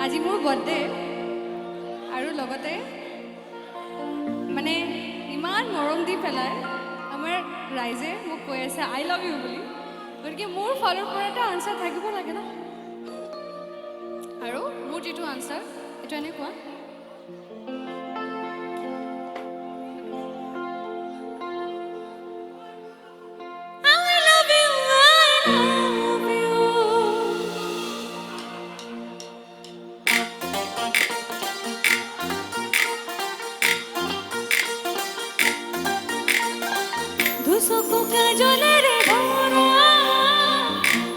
আজি মোৰ বাৰ্থডে আৰু লগতে মানে ইমান মৰম দি পেলাই আমাৰ ৰাইজে মোক কৈ আছে আই লাভ ইউ বুলি গতিকে মোৰ ফালৰ পৰা এটা আনচাৰ থাকিব লাগে ন আৰু মোৰ যিটো আনচাৰ এইটো এনেকুৱা দুচকু কাজলেৰে ভৰা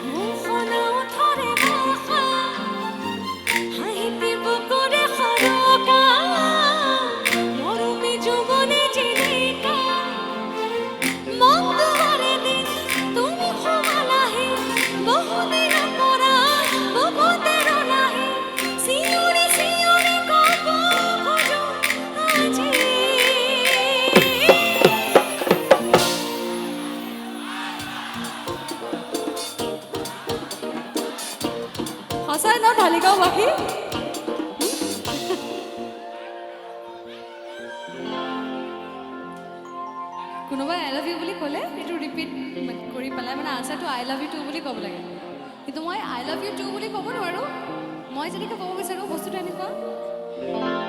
মুখনা ওঠৰে ভাষা হাঁহিতে বুকুৰে সৰকা মৰমী যৌৱনে জিলিকা মন দুৱাৰে দিন তুমি সোমালাহি বহুদিনৰ পৰা বুকুতে ৰলাহি চিঞৰি চিঞৰি ক'ব খোজো আজি সঁচাই ন ঢালিগাঁওবাসী কোনোবাই আই লাভ ইউ বুলি ক'লে এইটো ৰিপিট কৰি পেলাই মানে আনচাৰটো আই লাভ ইউ টু বুলি ক'ব লাগে কিন্তু মই আই লাভ ইউ টু বুলি ক'ব নোৱাৰোঁ মই যেনেকৈ ক'ব বিচাৰোঁ বস্তুটো এনেকুৱা